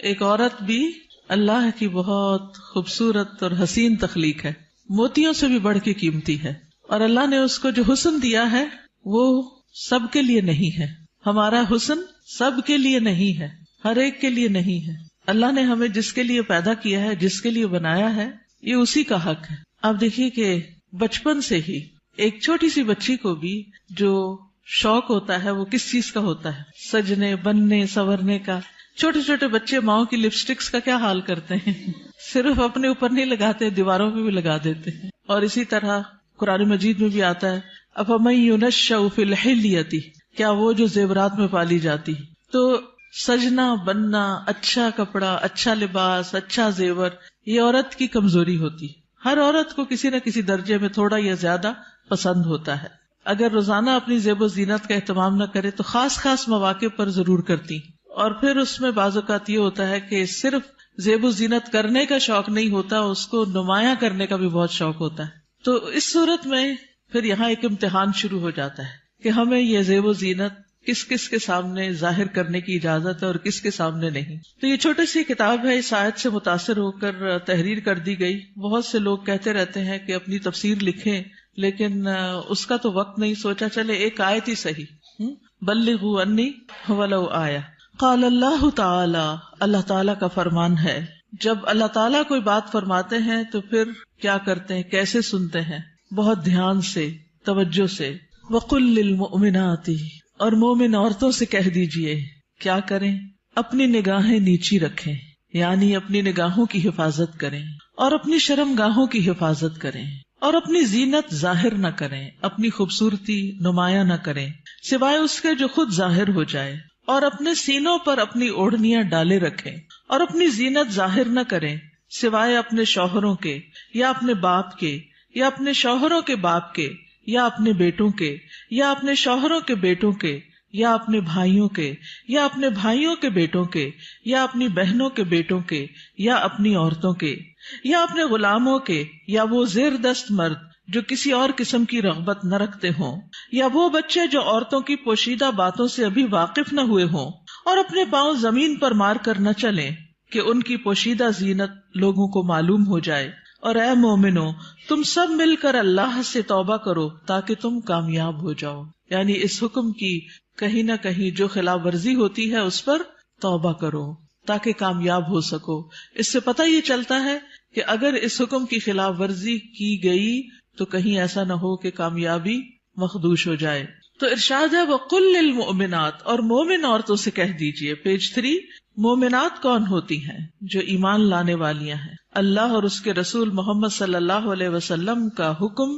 ایک عورت بھی اللہ کی بہت خوبصورت اور حسین تخلیق ہے، موتیوں سے بھی بڑھ کے قیمتی ہے، اور اللہ نے اس کو جو حسن دیا ہے وہ سب کے لیے نہیں ہے. ہمارا حسن سب کے لیے نہیں ہے، ہر ایک کے لیے نہیں ہے. اللہ نے ہمیں جس کے لیے پیدا کیا ہے، جس کے لیے بنایا ہے، یہ اسی کا حق ہے. آپ دیکھیے کہ بچپن سے ہی ایک چھوٹی سی بچی کو بھی جو شوق ہوتا ہے وہ کس چیز کا ہوتا ہے؟ سجنے، بننے، سنورنے کا. چھوٹے چھوٹے بچے ماؤں کی لپسٹکس کا کیا حال کرتے ہیں، صرف اپنے اوپر نہیں لگاتے، دیواروں پہ بھی لگا دیتے ہیں. اور اسی طرح قرآن مجید میں بھی آتا ہے افمن ينشأ فی الحلیۃ، کیا وہ جو زیورات میں پالی جاتی. تو سجنا، بننا، اچھا کپڑا، اچھا لباس، اچھا زیور، یہ عورت کی کمزوری ہوتی. ہر عورت کو کسی نہ کسی درجے میں تھوڑا یا زیادہ پسند ہوتا ہے. اگر روزانہ اپنی زیب و زینت کا اہتمام نہ کرے تو خاص خاص مواقع پر ضرور کرتی. اور پھر اس میں بعض اوقات یہ ہوتا ہے کہ صرف زیب و زینت کرنے کا شوق نہیں ہوتا، اس کو نمایاں کرنے کا بھی بہت شوق ہوتا ہے. تو اس صورت میں پھر یہاں ایک امتحان شروع ہو جاتا ہے کہ ہمیں یہ زیب و زینت کس کس کے سامنے ظاہر کرنے کی اجازت ہے اور کس کے سامنے نہیں. تو یہ چھوٹی سی کتاب ہے، اس آیت سے متاثر ہو کر تحریر کر دی گئی. بہت سے لوگ کہتے رہتے ہیں کہ اپنی تفسیر لکھیں، لیکن اس کا تو وقت نہیں. سوچا چلے ایک آیت ہی صحیح، بلغوا انی ولو آیہ. قال اللہ تعالی، اللہ تعالیٰ کا فرمان ہے، جب اللہ تعالیٰ کوئی بات فرماتے ہیں تو پھر کیا کرتے ہیں، کیسے سنتے ہیں؟ بہت دھیان سے، توجہ سے. وقل للمؤمنات، اور مومن عورتوں سے کہہ دیجئے کیا کریں؟ اپنی نگاہیں نیچی رکھیں، یعنی اپنی نگاہوں کی حفاظت کریں، اور اپنی شرم گاہوں کی حفاظت کریں، اور اپنی زینت ظاہر نہ کریں، اپنی خوبصورتی نمایاں نہ کریں سوائے اس کے جو خود ظاہر ہو جائے، اور اپنے سینوں پر اپنی اوڑھنیاں ڈالے رکھیں، اور اپنی زینت ظاہر نہ کریں سوائے اپنے شوہروں کے، یا اپنے باپ کے، یا اپنے شوہروں کے باپ کے، یا اپنے بیٹوں کے، یا اپنے شوہروں کے بیٹوں کے، یا اپنے بھائیوں کے، یا اپنے بھائیوں کے بیٹوں کے، یا اپنی بہنوں کے بیٹوں کے، یا اپنی عورتوں کے، یا اپنے غلاموں کے، یا وہ زیر دست مرد جو کسی اور قسم کی رغبت نہ رکھتے ہوں، یا وہ بچے جو عورتوں کی پوشیدہ باتوں سے ابھی واقف نہ ہوئے ہوں، اور اپنے پاؤں زمین پر مار کر نہ چلیں کہ ان کی پوشیدہ زینت لوگوں کو معلوم ہو جائے. اور اے مومنو، تم سب مل کر اللہ سے توبہ کرو تاکہ تم کامیاب ہو جاؤ. یعنی اس حکم کی کہیں نہ کہیں جو خلاف ورزی ہوتی ہے اس پر توبہ کرو تاکہ کامیاب ہو سکو. اس سے پتہ یہ چلتا ہے کہ اگر اس حکم کی خلاف ورزی کی گئی تو کہیں ایسا نہ ہو کہ کامیابی مخدوش ہو جائے. تو ارشاد ہے وَقُلْ لِلْمُؤْمِنَاتِ، اور مومن عورتوں سے کہہ دیجئے. پیج 3. مومنات کون ہوتی ہیں؟ جو ایمان لانے والیاں ہیں، اللہ اور اس کے رسول محمد صلی اللہ علیہ وسلم کا حکم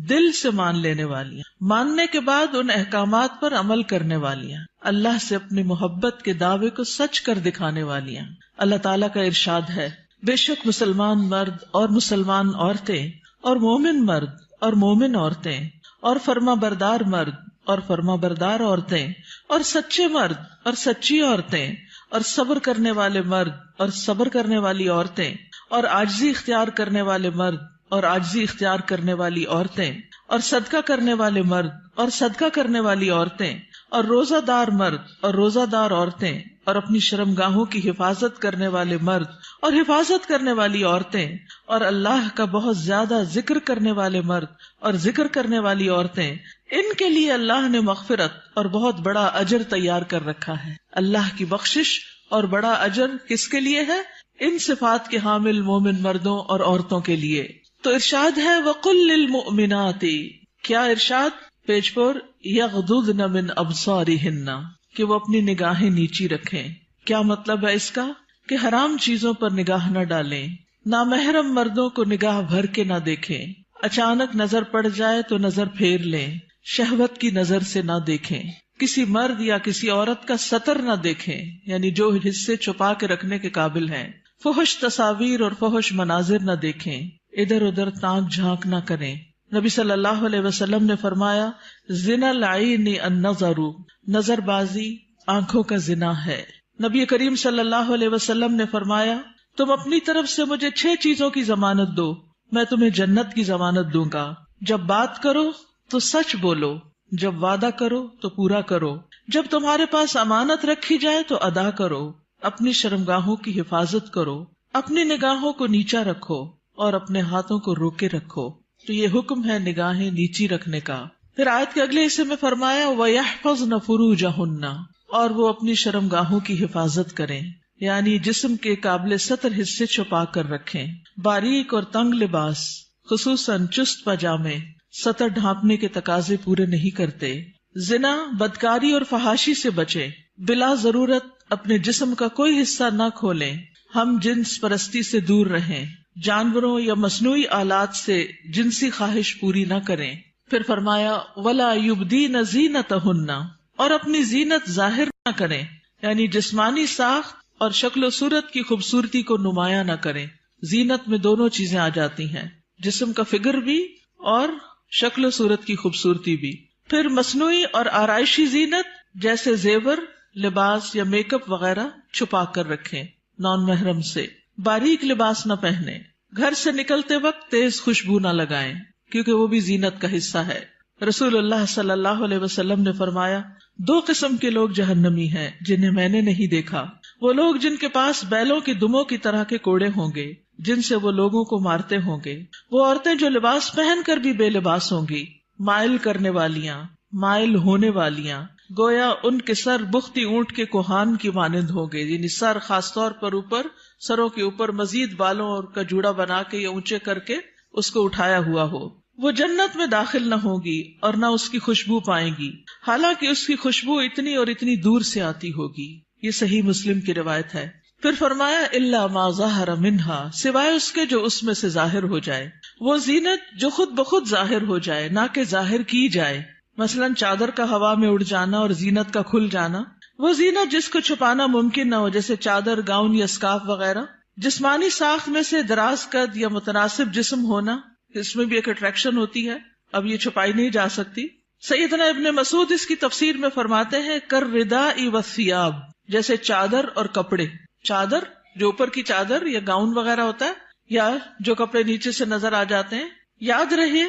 دل سے مان لینے والیاں، ماننے کے بعد ان احکامات پر عمل کرنے والیاں، اللہ سے اپنی محبت کے دعوے کو سچ کر دکھانے والیاں. اللہ تعالیٰ کا ارشاد ہے بے شک مسلمان مرد اور مسلمان عورتیں، اور مومن مرد اور مومن عورتیں، اور فرما بردار مرد اور فرما بردار عورتیں، اور سچے مرد اور سچی عورتیں، اور صبر کرنے والے مرد اور صبر کرنے والی عورتیں، اور عاجزی اختیار کرنے والے مرد اور عاجزی اختیار کرنے والی عورتیں، اور صدقہ کرنے والے مرد اور صدقہ کرنے والی عورتیں، اور روزہ دار مرد اور روزہ دار عورتیں، اور اپنی شرمگاہوں کی حفاظت کرنے والے مرد اور حفاظت کرنے والی عورتیں، اور اللہ کا بہت زیادہ ذکر کرنے والے مرد اور ذکر کرنے والی عورتیں. ان کے لیے اللہ نے مغفرت اور بہت بڑا اجر تیار کر رکھا ہے. اللہ کی بخشش اور بڑا اجر کس کے لیے ہے؟ ان صفات کے حامل مومن مردوں اور عورتوں کے لیے. تو ارشاد ہے وَقُلْ لِلْمُؤْمِنَاتِ، کیا ارشاد؟ پیج 4. يَغْضُضْنَ مِنْ أَبْصَارِهِنَّ، کہ وہ اپنی نگاہیں نیچی رکھیں. کیا مطلب ہے اس کا؟ کہ حرام چیزوں پر نگاہ نہ ڈالیں، نامحرم مردوں کو نگاہ بھر کے نہ دیکھیں، اچانک نظر پڑ جائے تو نظر پھیر لیں، شہوت کی نظر سے نہ دیکھیں، کسی مرد یا کسی عورت کا سطر نہ دیکھیں، یعنی جو حصے چھپا کے رکھنے کے قابل ہیں، فحش تصاویر اور فحش مناظر نہ دیکھیں، ادھر ادھر تانک جھانک نہ کریں. نبی صلی اللہ علیہ وسلم نے فرمایا زنا العین النظر، نظر بازی آنکھوں کا زنا ہے. نبی کریم صلی اللہ علیہ وسلم نے فرمایا تم اپنی طرف سے مجھے 6 چیزوں کی ضمانت دو، میں تمہیں جنت کی ضمانت دوں گا. جب بات کرو تو سچ بولو، جب وعدہ کرو تو پورا کرو، جب تمہارے پاس امانت رکھی جائے تو ادا کرو، اپنی شرمگاہوں کی حفاظت کرو، اپنی نگاہوں کو نیچا رکھو اور اپنے ہاتھوں کو روکے رکھو. تو یہ حکم ہے نگاہیں نیچی رکھنے کا. پھر آیت کے اگلے حصے میں فرمایا وَيَحْفَظْنَ فُرُوجَهُنَّ، اور وہ اپنی شرمگاہوں کی حفاظت کریں، یعنی جسم کے قابل سطر حصے چھپا کر رکھیں. باریک اور تنگ لباس خصوصاً چست پاجامے سطر ڈھانپنے کے تقاضے پورے نہیں کرتے. زنا، بدکاری اور فحاشی سے بچیں. بلا ضرورت اپنے جسم کا کوئی حصہ نہ کھولیں. ہم جنس پرستی سے دور رہیں. جانوروں یا مصنوعی آلات سے جنسی خواہش پوری نہ کریں. پھر فرمایا وَلَا يُبْدِينَ زِينَتَهُنَّ، اور اپنی زینت ظاہر نہ کریں، یعنی جسمانی ساخت اور شکل و صورت کی خوبصورتی کو نمایاں نہ کریں. زینت میں دونوں چیزیں آ جاتی ہیں، جسم کا فگر بھی اور شکل و صورت کی خوبصورتی بھی. پھر مصنوعی اور آرائشی زینت جیسے زیور، لباس یا میک اپ وغیرہ چھپا کر رکھیں نان محرم سے. باریک لباس نہ پہنیں. گھر سے نکلتے وقت تیز خوشبو نہ لگائیں کیونکہ وہ بھی زینت کا حصہ ہے. رسول اللہ صلی اللہ علیہ وسلم نے فرمایا 2 قسم کے لوگ جہنمی ہیں جنہیں میں نے نہیں دیکھا. وہ لوگ جن کے پاس بیلوں کی دموں کی طرح کے کوڑے ہوں گے جن سے وہ لوگوں کو مارتے ہوں گے. وہ عورتیں جو لباس پہن کر بھی بے لباس ہوں گی، مائل کرنے والیاں، مائل ہونے والیاں، گویا ان کے سر بختی اونٹ کے کوہان کی مانند ہوں گے، یعنی سر خاص طور پر اوپر، سروں کے اوپر مزید بالوں اور کا جوڑا بنا کے یا اونچے کر کے اس کو اٹھایا ہوا ہو. وہ جنت میں داخل نہ ہوگی اور نہ اس کی خوشبو پائیں گی، حالانکہ اس کی خوشبو اتنی اور اتنی دور سے آتی ہوگی. یہ صحیح مسلم کی روایت ہے. پھر فرمایا الا ما ظہر منہا، سوائے اس کے جو اس میں سے ظاہر ہو جائے. وہ زینت جو خود بخود ظاہر ہو جائے، نہ کہ ظاہر کی جائے. مثلاً چادر کا ہوا میں اڑ جانا اور زینت کا کھل جانا. وہ زینت جس کو چھپانا ممکن نہ ہو، جیسے چادر، گاؤن یا اسکارف وغیرہ. جسمانی ساخت میں سے دراز قد یا متناسب جسم ہونا، اس میں بھی ایک اٹریکشن ہوتی ہے، اب یہ چھپائی نہیں جا سکتی. سیدنا ابن مسعود اس کی تفسیر میں فرماتے ہیں کالرداء والثیاب، جیسے چادر اور کپڑے. چادر جو اوپر کی چادر یا گاؤن وغیرہ ہوتا ہے، یا جو کپڑے نیچے سے نظر آ جاتے ہیں. یاد رہے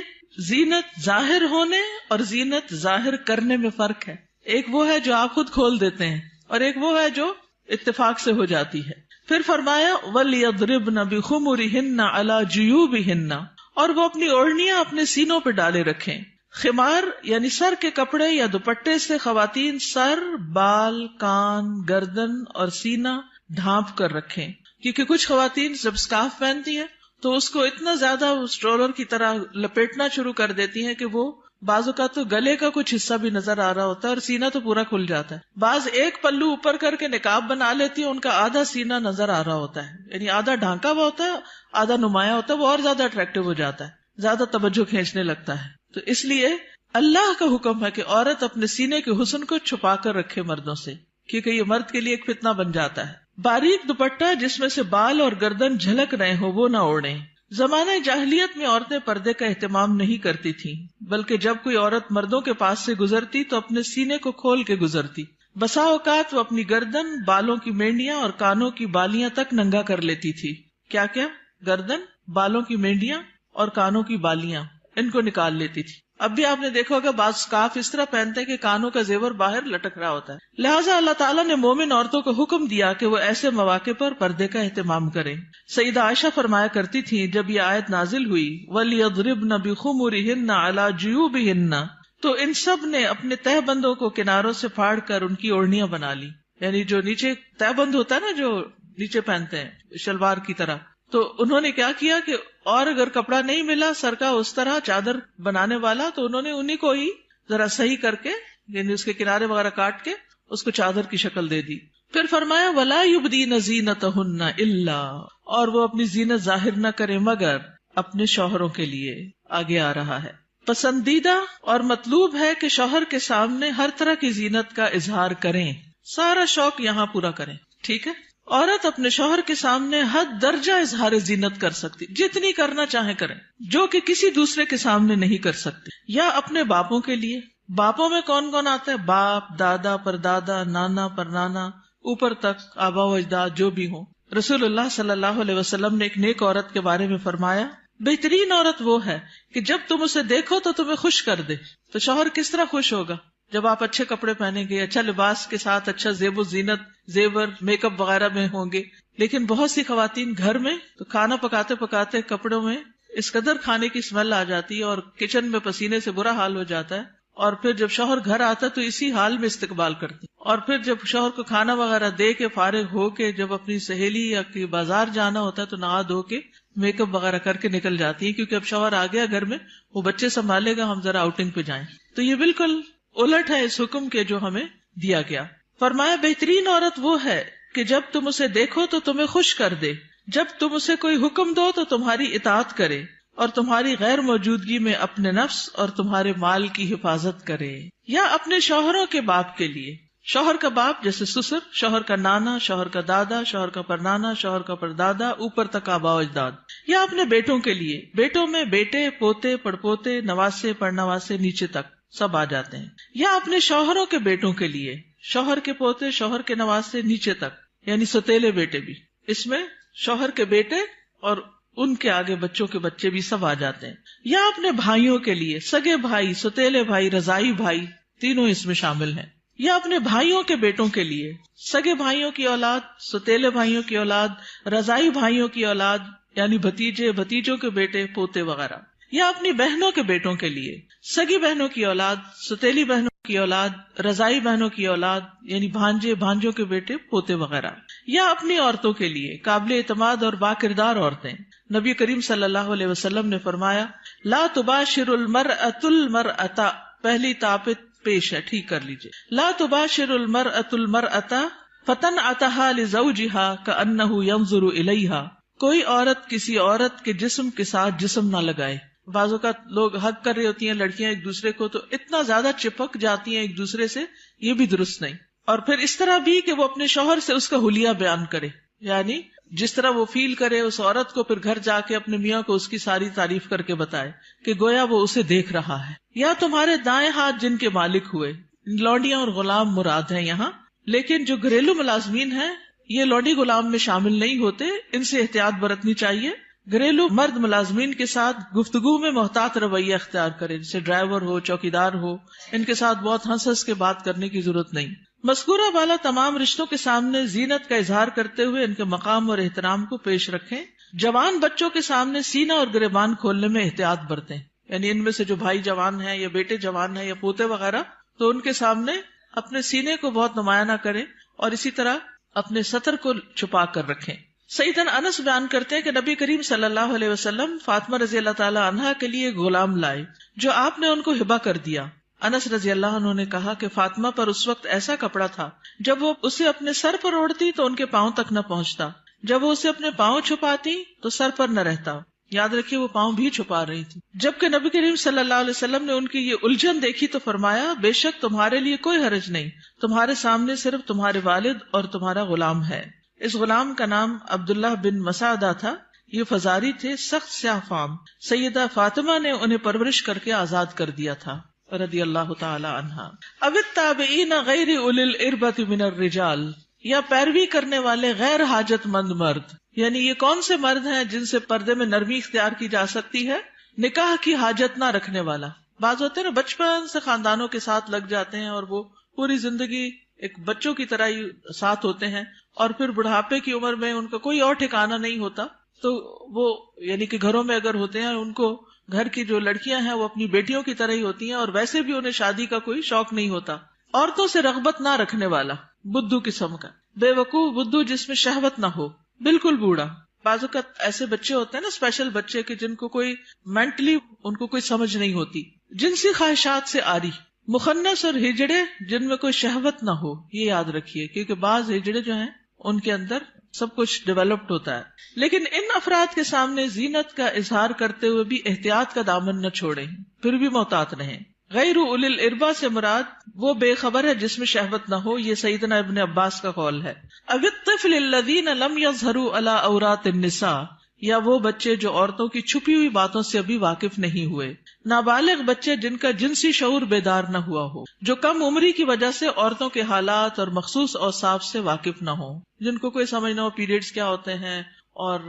زینت ظاہر ہونے اور زینت ظاہر کرنے میں فرق ہے. ایک وہ ہے جو آپ خود کھول دیتے ہیں اور ایک وہ ہے جو اتفاق سے ہو جاتی ہے. پھر فرمایا وَلْيَضْرِبْنَ بِخُمُرِهِنَّ عَلَى جُيُوبِهِنَّ، اور وہ اپنی اوڑھنیاں اپنے سینوں پہ ڈالے رکھیں. خمار یعنی سر کے کپڑے یا دوپٹے سے خواتین سر، بال، کان، گردن اور سینہ ڈھانپ کر رکھیں، کیونکہ کچھ خواتین جب اسکارف پہنتی ہیں تو اس کو اتنا زیادہ اسٹرولر کی طرح لپیٹنا شروع کر دیتی ہیں کہ وہ بعض اوقات تو گلے کا کچھ حصہ بھی نظر آ رہا ہوتا ہے اور سینہ تو پورا کھل جاتا ہے. بعض ایک پلو اوپر کر کے نقاب بنا لیتی ہیں، ان کا آدھا سینہ نظر آ رہا ہوتا ہے، یعنی آدھا ڈھانکا ہوا ہوتا ہے، آدھا نمایاں ہوتا ہے. وہ اور زیادہ اٹریکٹیو ہو جاتا ہے، زیادہ توجہ کھینچنے لگتا ہے. تو اس لیے اللہ کا حکم ہے کہ عورت اپنے سینے کے حسن کو چھپا کر رکھے مردوں سے، کیونکہ یہ مرد کے لیے ایک فتنہ بن جاتا ہے. باریک دوپٹہ جس میں سے بال اور گردن جھلک رہے ہو وہ نہ اوڑھیں. زمانہ جاہلیت میں عورتیں پردے کا اہتمام نہیں کرتی تھیں، بلکہ جب کوئی عورت مردوں کے پاس سے گزرتی تو اپنے سینے کو کھول کے گزرتی. بسا اوقات وہ اپنی گردن، بالوں کی مینڈیاں اور کانوں کی بالیاں تک ننگا کر لیتی تھی. کیا کیا؟ گردن، بالوں کی مینڈیاں اور کانوں کی بالیاں، ان کو نکال لیتی تھی. اب بھی آپ نے دیکھا ہوگا بعض اسکارف اس طرح پہنتے کہ کانوں کا زیور باہر لٹک رہا ہوتا ہے. لہٰذا اللہ تعالیٰ نے مومن عورتوں کو حکم دیا کہ وہ ایسے مواقع پر پردے کا اہتمام کریں. سیدہ عائشہ فرمایا کرتی تھی جب یہ آیت نازل ہوئی وَلْيَضْرِبْنَ بِخُمُرِهِنَّ عَلَى جُيُوبِهِنَّ، تو ان سب نے اپنے تہہ بندوں کو کناروں سے پھاڑ کر ان کی اوڑھنیاں بنا لی. یعنی جو نیچے تہہ بند ہوتا ہے نا، جو نیچے پہنتے ہیں شلوار کی طرح، تو انہوں نے کیا کیا کہ اور اگر کپڑا نہیں ملا سر کا اس طرح چادر بنانے والا تو انہوں نے انہی کو ہی ذرا صحیح کر کے، یعنی اس کے کنارے وغیرہ کاٹ کے اس کو چادر کی شکل دے دی. پھر فرمایا وَلَا يُبْدِينَ زِينَتَهُنَّ إِلَّا، اور وہ اپنی زینت ظاہر نہ کریں مگر اپنے شوہروں کے لیے. آگے آ رہا ہے پسندیدہ اور مطلوب ہے کہ شوہر کے سامنے ہر طرح کی زینت کا اظہار کریں، سارا شوق یہاں پورا کریں. ٹھیک ہے، عورت اپنے شوہر کے سامنے حد درجہ اظہار زینت کر سکتی، جتنی کرنا چاہے کریں، جو کہ کسی دوسرے کے سامنے نہیں کر سکتی. یا اپنے باپوں کے لیے، باپوں میں کون کون آتا ہے؟ باپ، دادا، پردادا، نانا، پرنانا، اوپر تک آبا و اجداد جو بھی ہوں. رسول اللہ صلی اللہ علیہ وسلم نے ایک نیک عورت کے بارے میں فرمایا بہترین عورت وہ ہے کہ جب تم اسے دیکھو تو تمہیں خوش کر دے. تو شوہر کس طرح خوش ہوگا جب آپ اچھے کپڑے پہنیں گے، اچھا لباس کے ساتھ اچھا زیب و زینت، زیور، میک اپ وغیرہ میں ہوں گے. لیکن بہت سی خواتین گھر میں تو کھانا پکاتے پکاتے کپڑوں میں اس قدر کھانے کی اسمیل آ جاتی ہے اور کچن میں پسینے سے برا حال ہو جاتا ہے، اور پھر جب شوہر گھر آتا ہے تو اسی حال میں استقبال کرتی، اور پھر جب شوہر کو کھانا وغیرہ دے کے فارغ ہو کے جب اپنی سہیلی یا بازار جانا ہوتا ہے تو نہا دھو کے میک اپ وغیرہ کر کے نکل جاتی ہے، کیونکہ اب شوہر آ گیا گھر میں، وہ بچے سنبھالے گا، ہم ذرا آؤٹنگ پہ جائیں. تو یہ بالکل الٹ ہے اس حکم کے جو ہمیں دیا گیا. فرمایا بہترین عورت وہ ہے کہ جب تم اسے دیکھو تو تمہیں خوش کر دے، جب تم اسے کوئی حکم دو تو تمہاری اطاعت کرے، اور تمہاری غیر موجودگی میں اپنے نفس اور تمہارے مال کی حفاظت کرے. یا اپنے شوہروں کے باپ کے لیے، شوہر کا باپ جیسے سسر، شوہر کا نانا، شوہر کا دادا، شوہر کا پرنانا، شوہر کا پردادا، اوپر تک آباء و اجداد. یا اپنے بیٹوں کے لیے، بیٹوں میں بیٹے، پوتے، پڑپوتے، نواسے، پڑنواسے، نیچے تک سب آ جاتے ہیں. یا اپنے شوہروں کے بیٹوں کے لیے، شوہر کے پوتے، شوہر کے نواسے، نیچے تک، یعنی ستیلے بیٹے بھی. اس میں شوہر کے بیٹے اور ان کے آگے بچوں کے بچے بھی سب آ جاتے ہیں. یا اپنے بھائیوں کے لیے، سگے بھائی، ستیلے بھائی، رضائی بھائی، تینوں اس میں شامل ہیں. یا اپنے بھائیوں کے بیٹوں کے لیے، سگے بھائیوں کی اولاد، ستیلے بھائیوں کی اولاد، رضائی بھائیوں کی اولاد، یعنی بھتیجے، بھتیجوں کے بیٹے، پوتے وغیرہ. یا اپنی بہنوں کے بیٹوں کے لیے، سگی بہنوں کی اولاد، ستیلی بہنوں کی اولاد، رضائی بہنوں کی اولاد، یعنی بھانجے، بھانجوں کے بیٹے، پوتے وغیرہ. یا اپنی عورتوں کے لیے، قابل اعتماد اور باکردار عورتیں. نبی کریم صلی اللہ علیہ وسلم نے فرمایا، لا تباشر المرأة المرأة، پہلی تاپت پیش ہے، ٹھیک کر لیجئے. لا تباشر المرأة المرأة فتنعتها لزوجها كأنه ينظر إليها، کوئی عورت کسی عورت کے جسم کے ساتھ جسم نہ لگائے. بعض اوقات لوگ حق کر رہی ہوتی ہیں لڑکیاں ایک دوسرے کو تو اتنا زیادہ چپک جاتی ہیں ایک دوسرے سے، یہ بھی درست نہیں. اور پھر اس طرح بھی کہ وہ اپنے شوہر سے اس کا حلیہ بیان کرے، یعنی جس طرح وہ فیل کرے اس عورت کو، پھر گھر جا کے اپنے میاں کو اس کی ساری تعریف کر کے بتائے کہ گویا وہ اسے دیکھ رہا ہے. یا تمہارے دائیں ہاتھ جن کے مالک ہوئے، لونڈیاں اور غلام مراد ہیں یہاں، لیکن جو گھریلو ملازمین ہیں یہ لونڈی غلام میں شامل نہیں ہوتے، ان سے احتیاط برتنی چاہیے. گھریلو مرد ملازمین کے ساتھ گفتگو میں محتاط رویہ اختیار کرے، جیسے ڈرائیور ہو، چوکیدار ہو، ان کے ساتھ بہت ہنس ہنس کے بات کرنے کی ضرورت نہیں. مذکورہ والا تمام رشتوں کے سامنے زینت کا اظہار کرتے ہوئے ان کے مقام اور احترام کو پیش رکھیں. جوان بچوں کے سامنے سینہ اور گریبان کھولنے میں احتیاط برتیں، یعنی ان میں سے جو بھائی جوان ہیں یا بیٹے جوان ہیں یا پوتے وغیرہ، تو ان کے سامنے اپنے سینے کو بہت نمایاں نہ کریں، اور اسی طرح اپنے سطر کو چھپا کر رکھیں. سیدنا انس بیان کرتے ہیں کہ نبی کریم صلی اللہ علیہ وسلم فاطمہ رضی اللہ تعالی عنہا کے لیے ایک غلام لائے جو آپ نے ان کو ہبہ کر دیا. انس رضی اللہ عنہ نے کہا کہ فاطمہ پر اس وقت ایسا کپڑا تھا جب وہ اسے اپنے سر پر اوڑھتی تو ان کے پاؤں تک نہ پہنچتا، جب وہ اسے اپنے پاؤں چھپاتی تو سر پر نہ رہتا. یاد رکھیے وہ پاؤں بھی چھپا رہی تھی. جبکہ نبی کریم صلی اللہ علیہ وسلم نے ان کی یہ الجھن دیکھی تو فرمایا، بے شک تمہارے لیے کوئی حرج نہیں، تمہارے سامنے صرف تمہارے والد اور تمہارا غلام ہے. اس غلام کا نام عبداللہ بن مسعدہ تھا. یہ فزاری تھے، سخت سیاہ فام. سیدہ فاطمہ نے انہیں پرورش کر کے آزاد کر دیا تھا رضی اللہ تعالی عنہا. اب التابعین غیر اولی الاربۃ من الرجال، یا پیروی کرنے والے غیر حاجت مند مرد، یعنی یہ کون سے مرد ہیں جن سے پردے میں نرمی اختیار کی جا سکتی ہے؟ نکاح کی حاجت نہ رکھنے والا. بعض ہوتے ہیں نا بچپن سے خاندانوں کے ساتھ لگ جاتے ہیں اور وہ پوری زندگی ایک بچوں کی طرح ہی ساتھ ہوتے ہیں، اور پھر بڑھاپے کی عمر میں ان کا کوئی اور ٹھکانہ نہیں ہوتا، تو وہ یعنی کہ گھروں میں اگر ہوتے ہیں ان کو گھر کی جو لڑکیاں ہیں وہ اپنی بیٹیوں کی طرح ہی ہوتی ہیں، اور ویسے بھی انہیں شادی کا کوئی شوق نہیں ہوتا. عورتوں سے رغبت نہ رکھنے والا، بدھو قسم کا، بے وقوف بدھو جس میں شہوت نہ ہو، بالکل بوڑھا. بعض اوقات ایسے بچے ہوتے ہیں نا اسپیشل بچے کہ جن کو کوئی مینٹلی ان کو کوئی سمجھ نہیں ہوتی، جنسی خواہشات سے آری، مخنث اور ہجڑے جن میں کوئی شہوت نہ ہو. یہ یاد رکھیے کیونکہ بعض ہجڑے جو ہیں ان کے اندر سب کچھ ڈیولپڈ ہوتا ہے. لیکن ان افراد کے سامنے زینت کا اظہار کرتے ہوئے بھی احتیاط کا دامن نہ چھوڑیں، پھر بھی محتاط رہیں. غیر اولی الاربہ سے مراد وہ بے خبر ہے جس میں شہوت نہ ہو. یہ سیدنا ابن عباس کا قول ہے. اب الطفل الذین لم یظہروا علی عورات النساء، یا وہ بچے جو عورتوں کی چھپی ہوئی باتوں سے ابھی واقف نہیں ہوئے. نابالغ بچے جن کا جنسی شعور بیدار نہ ہوا ہو، جو کم عمری کی وجہ سے عورتوں کے حالات اور مخصوص اوصاف سے واقف نہ ہوں، جن کو کوئی سمجھ نہ ہو پیریڈز کیا ہوتے ہیں، اور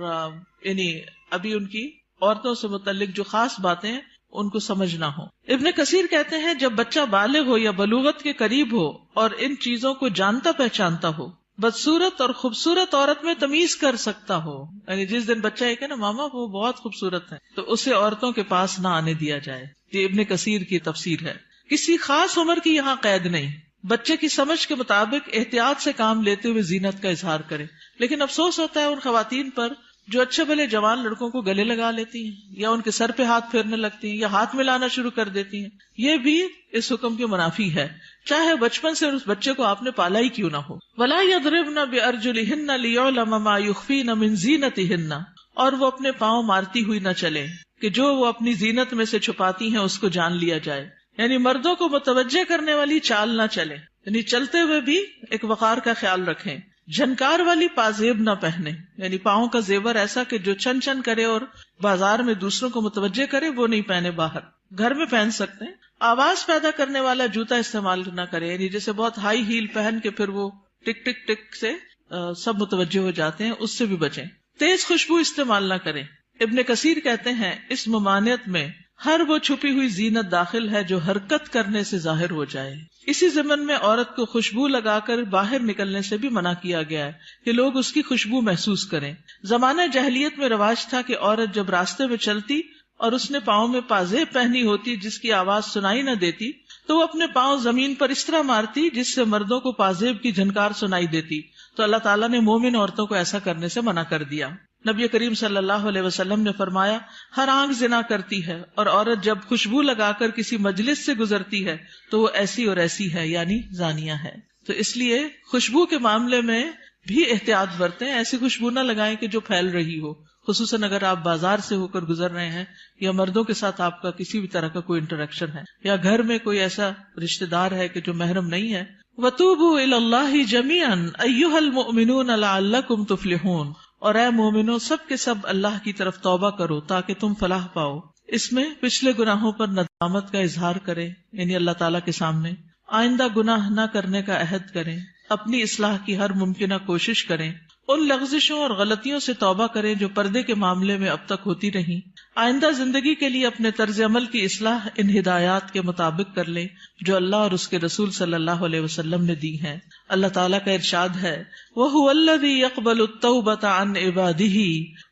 یعنی ابھی ان کی عورتوں سے متعلق جو خاص باتیں ہیں ان کو سمجھ نہ ہو. ابن کثیر کہتے ہیں جب بچہ بالغ ہو یا بلوغت کے قریب ہو اور ان چیزوں کو جانتا پہچانتا ہو، بدصورت اور خوبصورت عورت میں تمیز کر سکتا ہو، یعنی جس دن بچہ یہ کہ نا ماما وہ بہت خوبصورت ہے، تو اسے عورتوں کے پاس نہ آنے دیا جائے. یہ ابن کثیر کی تفسیر ہے. کسی خاص عمر کی یہاں قید نہیں، بچے کی سمجھ کے مطابق احتیاط سے کام لیتے ہوئے زینت کا اظہار کرے. لیکن افسوس ہوتا ہے ان خواتین پر جو اچھے بھلے جوان لڑکوں کو گلے لگا لیتی ہیں یا ان کے سر پہ ہاتھ پھیرنے لگتی ہیں یا ہاتھ ملانا شروع کر دیتی ہیں. یہ بھی اس حکم کے منافی ہے، چاہے بچپن سے اس بچے کو آپ نے پالا ہی کیوں نہ ہو. وَلَا يَضْرِبْنَ بِأَرْجُلِهِنَّ لِيُعْلَمَ مَا يُخْفِينَ مِنْ زِينَتِهِنَّ، اور وہ اپنے پاؤں مارتی ہوئی نہ چلیں کہ جو وہ اپنی زینت میں سے چھپاتی ہیں اس کو جان لیا جائے. یعنی مردوں کو متوجہ کرنے والی چال نہ چلے، یعنی چلتے ہوئے بھی ایک وقار کا خیال رکھیں. جھنکار والی پازیب نہ پہنے، یعنی پاؤں کا زیور ایسا کہ جو چھن چھن کرے اور بازار میں دوسروں کو متوجہ کرے وہ نہیں پہنے. باہر گھر میں پہن سکتے ہیں. آواز پیدا کرنے والا جوتا استعمال نہ کرے، یعنی جیسے بہت ہائی ہیل پہن کے پھر وہ ٹک ٹک ٹک سے سب متوجہ ہو جاتے ہیں، اس سے بھی بچیں. تیز خوشبو استعمال نہ کریں. ابن کثیر کہتے ہیں اس ممانعت میں ہر وہ چھپی ہوئی زینت داخل ہے جو حرکت کرنے سے ظاہر ہو جائے. اسی ضمن میں عورت کو خوشبو لگا کر باہر نکلنے سے بھی منع کیا گیا ہے کہ لوگ اس کی خوشبو محسوس کریں. زمانہ جاہلیت میں رواج تھا کہ عورت جب راستے میں چلتی اور اس نے پاؤں میں پازیب پہنی ہوتی جس کی آواز سنائی نہ دیتی تو وہ اپنے پاؤں زمین پر اس طرح مارتی جس سے مردوں کو پازیب کی جھنکار سنائی دیتی. تو اللہ تعالیٰ نے مومن عورتوں کو ایسا کرنے سے منع کر دیا. نبی کریم صلی اللہ علیہ وسلم نے فرمایا ہر آنکھ زنا کرتی ہے، اور عورت جب خوشبو لگا کر کسی مجلس سے گزرتی ہے تو وہ ایسی اور ایسی ہے، یعنی زانیہ ہے. تو اس لیے خوشبو کے معاملے میں بھی احتیاط برتیں. ایسی خوشبو نہ لگائیں کہ جو پھیل رہی ہو، خصوصاً اگر آپ بازار سے ہو کر گزر رہے ہیں یا مردوں کے ساتھ آپ کا کسی بھی طرح کا کوئی انٹریکشن ہے یا گھر میں کوئی ایسا رشتہ دار ہے کہ جو محرم نہیں ہے. وَتُوبُوا إِلَى اللَّهِ جَمِيعًا أَيُّهَا الْمُؤْمِنُونَ لَعَلَّكُمْ تُفْلِحُونَ، اور اے مومنو سب کے سب اللہ کی طرف توبہ کرو تاکہ تم فلاح پاؤ. اس میں پچھلے گناہوں پر ندامت کا اظہار کریں، یعنی اللہ تعالیٰ کے سامنے آئندہ گناہ نہ کرنے کا عہد کریں، اپنی اصلاح کی ہر ممکنہ کوشش کریں، ان لغزشوں اور غلطیوں سے توبہ کریں جو پردے کے معاملے میں اب تک ہوتی رہیں. آئندہ زندگی کے لیے اپنے طرز عمل کی اصلاح ان ہدایات کے مطابق کر لیں جو اللہ اور اس کے رسول صلی اللہ علیہ وسلم نے دی ہیں. اللہ تعالیٰ کا ارشاد ہے وَهُوَ الَّذِي يَقْبَلُ التَّوْبَةَ عَنْ عِبَادِهِ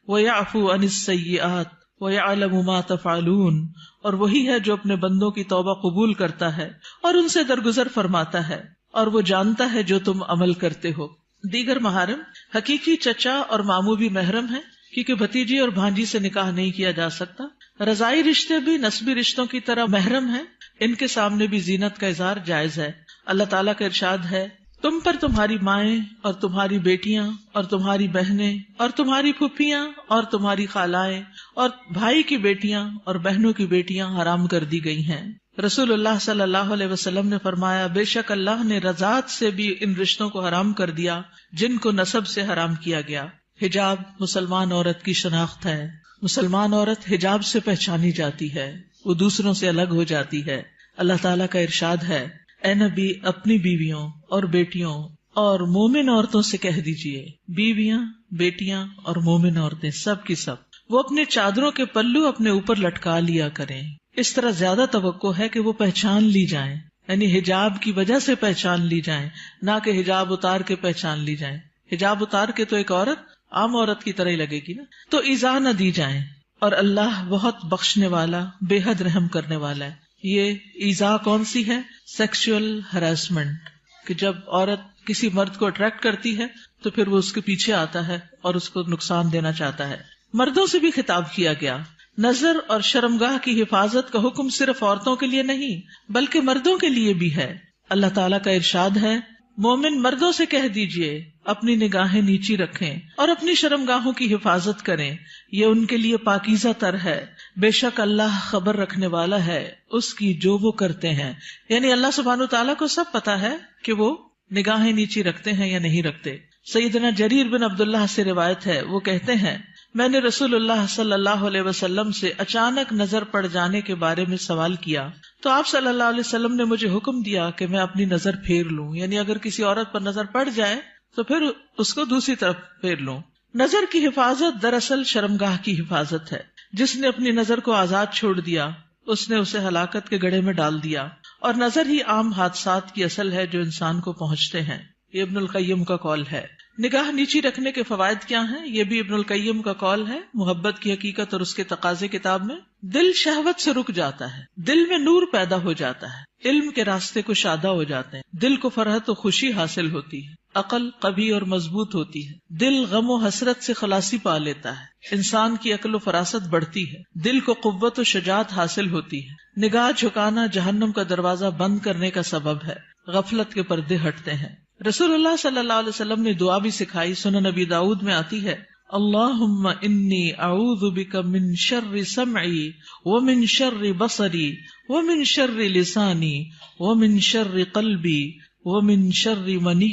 وَيَعْفُو عَنِ السَّيِّئَاتِ وَيَعْلَمُ مَا تَفْعَلُونَ، اور وہی ہے جو اپنے بندوں کی توبہ قبول کرتا ہے اور ان سے درگزر فرماتا ہے، اور وہ جانتا ہے جو تم عمل کرتے ہو. دیگر محارم حقیقی چچا اور ماموں بھی محرم ہیں، کیونکہ بھتیجی اور بھانجی سے نکاح نہیں کیا جا سکتا. رضائی رشتے بھی نسبی رشتوں کی طرح محرم ہیں، ان کے سامنے بھی زینت کا اظہار جائز ہے. اللہ تعالیٰ کا ارشاد ہے تم پر تمہاری مائیں اور تمہاری بیٹیاں اور تمہاری بہنیں اور تمہاری پھپھیاں اور تمہاری خالائیں اور بھائی کی بیٹیاں اور بہنوں کی بیٹیاں حرام کر دی گئی ہیں. رسول اللہ صلی اللہ علیہ وسلم نے فرمایا بے شک اللہ نے رضاعت سے بھی ان رشتوں کو حرام کر دیا جن کو نسب سے حرام کیا گیا. حجاب مسلمان عورت کی شناخت ہے. مسلمان عورت حجاب سے پہچانی جاتی ہے، وہ دوسروں سے الگ ہو جاتی ہے. اللہ تعالیٰ کا ارشاد ہے اے نبی اپنی بیویوں اور بیٹیوں اور مومن عورتوں سے کہہ دیجئے، بیویاں بیٹیاں اور مومن عورتیں سب کی سب وہ اپنے چادروں کے پلو اپنے اوپر لٹکا لیا کریں. اس طرح زیادہ توقع ہے کہ وہ پہچان لی جائیں، یعنی حجاب کی وجہ سے پہچان لی جائیں، نہ کہ حجاب اتار کے پہچان لی جائیں. حجاب اتار کے تو ایک عورت عام عورت کی طرح ہی لگے گی نا. تو ایذا نہ دی جائیں، اور اللہ بہت بخشنے والا بے حد رحم کرنے والا ہے. یہ ایذا کون سی ہے؟ سیکسول ہراسمنٹ، کہ جب عورت کسی مرد کو اٹریکٹ کرتی ہے تو پھر وہ اس کے پیچھے آتا ہے اور اس کو نقصان دینا چاہتا ہے. مردوں سے بھی خطاب کیا گیا. نظر اور شرمگاہ کی حفاظت کا حکم صرف عورتوں کے لیے نہیں بلکہ مردوں کے لیے بھی ہے. اللہ تعالیٰ کا ارشاد ہے مومن مردوں سے کہہ دیجئے اپنی نگاہیں نیچی رکھیں اور اپنی شرمگاہوں کی حفاظت کریں، یہ ان کے لیے پاکیزہ تر ہے. بے شک اللہ خبر رکھنے والا ہے اس کی جو وہ کرتے ہیں. یعنی اللہ سبحانہ وتعالیٰ کو سب پتا ہے کہ وہ نگاہیں نیچی رکھتے ہیں یا نہیں رکھتے. سیدنا جریر بن عبداللہ سے روایت ہے، وہ کہتے ہیں میں نے رسول اللہ صلی اللہ علیہ وسلم سے اچانک نظر پڑ جانے کے بارے میں سوال کیا تو آپ صلی اللہ علیہ وسلم نے مجھے حکم دیا کہ میں اپنی نظر پھیر لوں، یعنی اگر کسی عورت پر نظر پڑ جائے تو پھر اس کو دوسری طرف پھیر لوں. نظر کی حفاظت دراصل شرمگاہ کی حفاظت ہے. جس نے اپنی نظر کو آزاد چھوڑ دیا اس نے اسے ہلاکت کے گڑھے میں ڈال دیا، اور نظر ہی عام حادثات کی اصل ہے جو انسان کو پہنچتے ہیں. یہ ابن القیم کا قول ہے. نگاہ نیچی رکھنے کے فوائد کیا ہیں؟ یہ بھی ابن القیم کا قول ہے محبت کی حقیقت اور اس کے تقاضے کتاب میں. دل شہوت سے رک جاتا ہے، دل میں نور پیدا ہو جاتا ہے، علم کے راستے کو شادہ ہو جاتے ہیں، دل کو فرحت و خوشی حاصل ہوتی ہے، عقل قوی اور مضبوط ہوتی ہے، دل غم و حسرت سے خلاصی پا لیتا ہے، انسان کی عقل و فراست بڑھتی ہے، دل کو قوت و شجاعت حاصل ہوتی ہے. نگاہ جھکانا جہنم کا دروازہ بند کرنے کا سبب ہے، غفلت کے پردے ہٹتے ہیں. رسول اللہ صلی اللہ علیہ وسلم نے دعا بھی سکھائی، سنن نبی داؤد میں آتی ہے، اللہم انی اعوذ بک من شر سمعی ومن شر بصری ومن شر لسانی ومن شر قلبی ومن شر منی.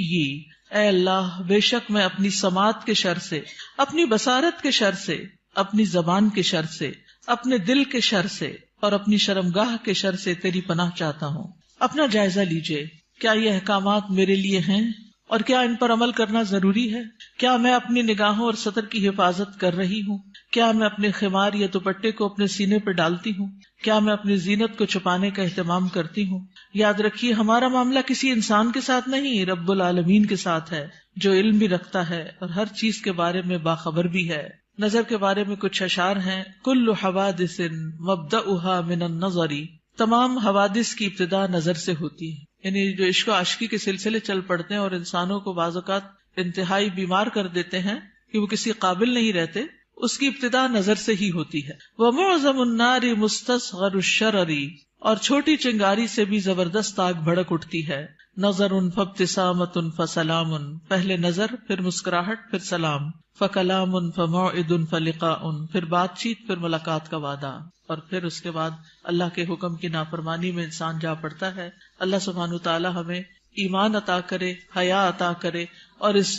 اے اللہ، بے شک میں اپنی سماعت کے شر سے، اپنی بصارت کے شر سے، اپنی زبان کے شر سے، اپنے دل کے شر سے اور اپنی شرمگاہ کے شر سے تیری پناہ چاہتا ہوں. اپنا جائزہ لیجئے، کیا یہ احکامات میرے لیے ہیں اور کیا ان پر عمل کرنا ضروری ہے؟ کیا میں اپنی نگاہوں اور سطر کی حفاظت کر رہی ہوں؟ کیا میں اپنے خمار یا دوپٹے کو اپنے سینے پر ڈالتی ہوں؟ کیا میں اپنی زینت کو چھپانے کا اہتمام کرتی ہوں؟ یاد رکھیے، ہمارا معاملہ کسی انسان کے ساتھ نہیں، رب العالمین کے ساتھ ہے، جو علم بھی رکھتا ہے اور ہر چیز کے بارے میں باخبر بھی ہے. نظر کے بارے میں کچھ اشعار ہیں. کل حوادث مبدأها من النظر، تمام حوادث کی ابتدا نظر سے ہوتی ہے. یعنی جو عشق و عاشقی کے سلسلے چل پڑتے ہیں اور انسانوں کو بعض اوقات انتہائی بیمار کر دیتے ہیں کہ وہ کسی قابل نہیں رہتے، اس کی ابتدا نظر سے ہی ہوتی ہے. وَمُعْظَمُ النَّارِ مُسْتَصْغَرُ الشَّرَرِ، اور چھوٹی چنگاری سے بھی زبردست آگ بھڑک اٹھتی ہے. نَظَرٌ فَابْتِسَامَةٌ فَسَلَامٌ، پہلے نظر، پھر مسکراہٹ، پھر سلام. فَكَلَامٌ فَمَوْعِدٌ فَلِقَاءٌ، پھر بات چیت، پھر ملاقات کا وعدہ. اور پھر اس کے بعد اللہ کے حکم کی نافرمانی میں انسان جا پڑتا ہے. اللہ سبحانہ تعالی ہمیں ایمان عطا کرے، حیا عطا کرے اور اس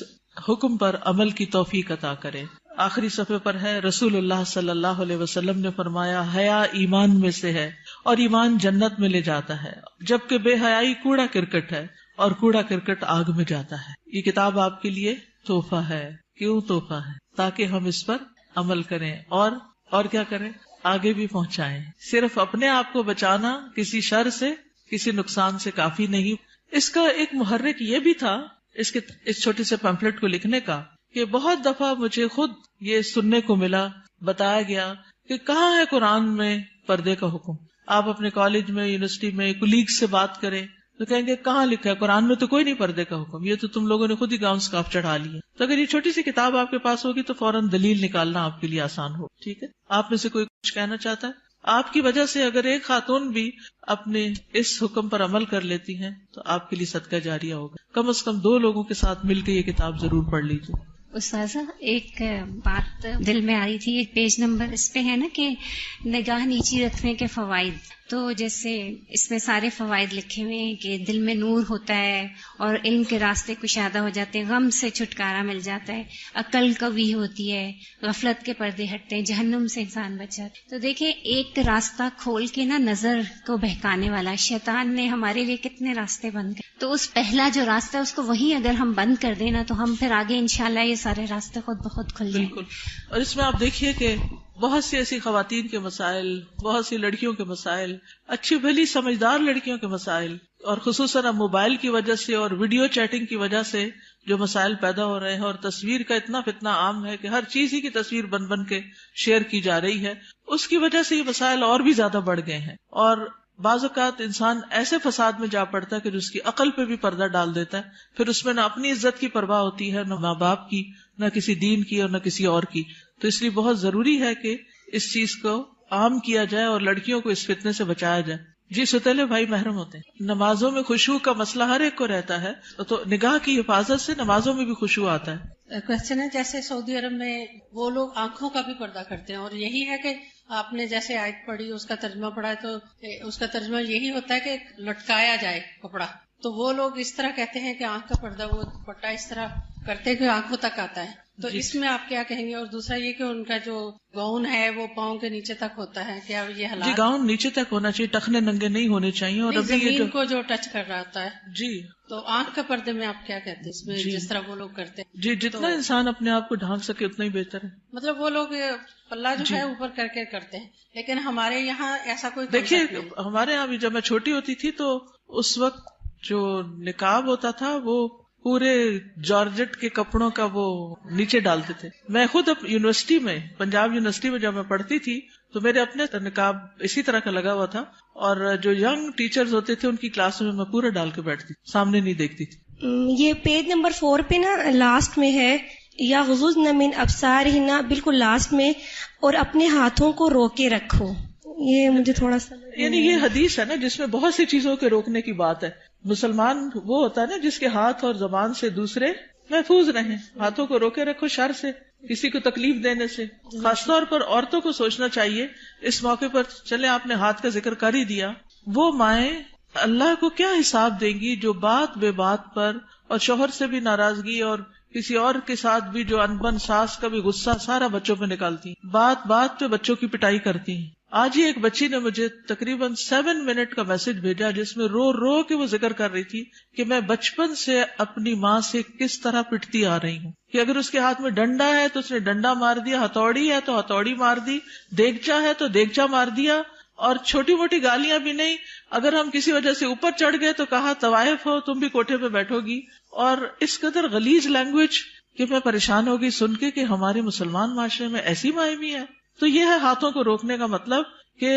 حکم پر عمل کی توفیق عطا کرے. آخری صفحے پر ہے، رسول اللہ صلی اللہ علیہ وسلم نے فرمایا، حیا ایمان میں سے ہے اور ایمان جنت میں لے جاتا ہے، جبکہ بے حیائی کوڑا کرکٹ ہے اور کوڑا کرکٹ آگ میں جاتا ہے. یہ کتاب آپ کے لیے تحفہ ہے. کیوں تحفہ ہے؟ تاکہ ہم اس پر عمل کریں اور کیا کریں، آگے بھی پہنچائیں. صرف اپنے آپ کو بچانا کسی شر سے، کسی نقصان سے کافی نہیں. اس کا ایک محرک یہ بھی تھا اس چھوٹے سے پیمفلٹ کو لکھنے کا، کہ بہت دفعہ مجھے خود یہ سننے کو ملا، بتایا گیا کہ کہاں ہے قرآن میں پردے کا حکم. آپ اپنے کالج میں، یونیورسٹی میں کولیگ سے بات کریں تو کہیں گے کہاں لکھا ہے قرآن میں؟ تو کوئی نہیں پردے کا حکم، یہ تو تم لوگوں نے خود ہی گاؤں سکاف چڑھا لی ہے. تو اگر یہ چھوٹی سی کتاب آپ کے پاس ہوگی تو فوراً دلیل نکالنا آپ کے لیے آسان ہو. ٹھیک ہے، آپ میں سے کوئی کچھ کہنا چاہتا ہے؟ آپ کی وجہ سے اگر ایک خاتون بھی اپنے اس حکم پر عمل کر لیتی ہیں تو آپ کے لیے صدقہ جاریہ ہوگا. کم از کم 2 لوگوں کے ساتھ مل کے یہ کتاب ضرور پڑھ لیجیے. استاذہ، ایک بات دل میں آ رہی تھی، ایک پیج نمبر اس پہ ہے نا کہ نگاہ نیچی رکھنے کے فوائد. تو جیسے اس میں سارے فوائد لکھے ہوئے ہیں کہ دل میں نور ہوتا ہے اور علم کے راستے کشادہ ہو جاتے ہیں، غم سے چھٹکارا مل جاتا ہے، عقل قوی ہوتی ہے، غفلت کے پردے ہٹتے ہیں، جہنم سے انسان بچ جاتا ہے. تو دیکھیں، ایک راستہ کھول کے نا نظر کو بہکانے والا شیطان نے ہمارے لیے کتنے راستے بند کر، تو اس پہلا جو راستہ ہے اس کو وہی اگر ہم بند کر دیں نا تو ہم پھر آگے انشاءاللہ یہ سارے راستے خود بخود کھل جائیں. بالکل. اور اس میں آپ دیکھیے کہ بہت سی ایسی خواتین کے مسائل، بہت سی لڑکیوں کے مسائل، اچھی بھلی سمجھدار لڑکیوں کے مسائل، اور خصوصاً اب موبائل کی وجہ سے اور ویڈیو چیٹنگ کی وجہ سے جو مسائل پیدا ہو رہے ہیں، اور تصویر کا اتنا فتنہ عام ہے کہ ہر چیز ہی کی تصویر بن بن کے شیئر کی جا رہی ہے، اس کی وجہ سے یہ مسائل اور بھی زیادہ بڑھ گئے ہیں. اور بعض اوقات انسان ایسے فساد میں جا پڑتا ہے کہ جو اس کی عقل پہ بھی پردہ ڈال دیتا ہے، پھر اس میں نہ اپنی عزت کی پرواہ ہوتی ہے، نہ ماں باپ کی، نہ کسی دین کی اور نہ کسی اور کی. تو اس لیے بہت ضروری ہے کہ اس چیز کو عام کیا جائے اور لڑکیوں کو اس فتنے سے بچایا جائے. جی، ستیلے بھائی محرم ہوتے ہیں. نمازوں میں خشوع کا مسئلہ ہر ایک کو رہتا ہے، تو نگاہ کی حفاظت سے نمازوں میں بھی خشوع آتا ہے. کوشچن ہے، جیسے سعودی عرب میں وہ لوگ آنکھوں کا بھی پردہ کرتے ہیں، اور یہی ہے کہ آپ نے جیسے آیت پڑھی، اس کا ترجمہ پڑھا ہے، تو اس کا ترجمہ یہی ہوتا ہے کہ لٹکایا جائے کپڑا، تو وہ لوگ اس طرح کہتے ہیں کہ آنکھ کا پردہ وہ دوپٹہ اس طرح کرتے ہیں کہ آنکھوں تک آتا ہے، تو اس میں آپ کیا کہیں گے؟ اور دوسرا یہ کہ ان کا جو گاؤن ہے وہ پاؤں کے نیچے تک ہوتا ہے، کیا یہ حالات؟ جی گاؤن نیچے تک ہونا چاہیے، ٹخنے ننگے نہیں ہونے چاہیے، اور ابھی یہ زمین کو جو ٹچ کر رہا ہوتا ہے، جی تو آنکھ کے پردے میں آپ کیا کہتے ہیں اس میں؟ جس طرح وہ لوگ کرتے ہیں، جی جتنا انسان اپنے آپ کو ڈھانک سکے اتنا ہی بہتر ہے. مطلب وہ لوگ پلہ جو ہے اوپر کر کے کرتے ہیں، لیکن ہمارے یہاں ایسا کوئی دیکھیے ہمارے یہاں بھی جب میں چھوٹی ہوتی تھی تو اس وقت جو نقاب ہوتا تھا وہ پورے جارجٹ کے کپڑوں کا وہ نیچے ڈالتے تھے. میں خود یونیورسٹی میں، پنجاب یونیورسٹی میں جب میں پڑھتی تھی تو میرے اپنے نقاب اسی طرح کا لگا ہوا تھا، اور جو ینگ ٹیچرز ہوتے تھے ان کی کلاس میں میں پورا ڈال کے بیٹھتی تھی، سامنے نہیں دیکھتی تھی. یہ پیج نمبر 4 پہ نا لاسٹ میں ہے، یا غضضن من ابصارہن، بالکل لاسٹ میں، اور اپنے ہاتھوں کو روکے رکھو. یہ مجھے تھوڑا سا یعنی یہ حدیث ہے نا جس میں بہت سی چیزوں کے روکنے کی بات ہے. مسلمان وہ ہوتا ہے نا جس کے ہاتھ اور زبان سے دوسرے محفوظ رہیں. ہاتھوں کو روکے رکھو شر سے، کسی کو تکلیف دینے سے. خاص طور پر عورتوں کو سوچنا چاہیے اس موقع پر. چلے آپ نے ہاتھ کا ذکر کر ہی دیا، وہ مائیں اللہ کو کیا حساب دیں گی جو بات بے بات پر اور شوہر سے بھی ناراضگی اور کسی اور کے ساتھ بھی جو انبن ساس کا بھی غصہ سارا بچوں پہ نکالتی، بات بات پہ بچوں کی پٹائی کرتی ہیں. آج ہی ایک بچی نے مجھے تقریباً 7 منٹ کا میسج بھیجا جس میں رو رو کے وہ ذکر کر رہی تھی کہ میں بچپن سے اپنی ماں سے کس طرح پٹتی آ رہی ہوں، کہ اگر اس کے ہاتھ میں ڈنڈا ہے تو اس نے ڈنڈا مار دیا، ہتھوڑی ہے تو ہتھوڑی مار دی، دیگچا ہے تو دیگچا مار دیا، اور چھوٹی موٹی گالیاں بھی نہیں. اگر ہم کسی وجہ سے اوپر چڑھ گئے تو کہا طوائف ہو تم بھی کوٹھے پہ بیٹھو گی. اور اس قدر غلیظ لینگویج کہ میں پریشان ہوگی سن کے کہ ہمارے مسلمان معاشرے میں ایسی مائیں بھی ہیں. تو یہ ہے ہاتھوں کو روکنے کا مطلب کہ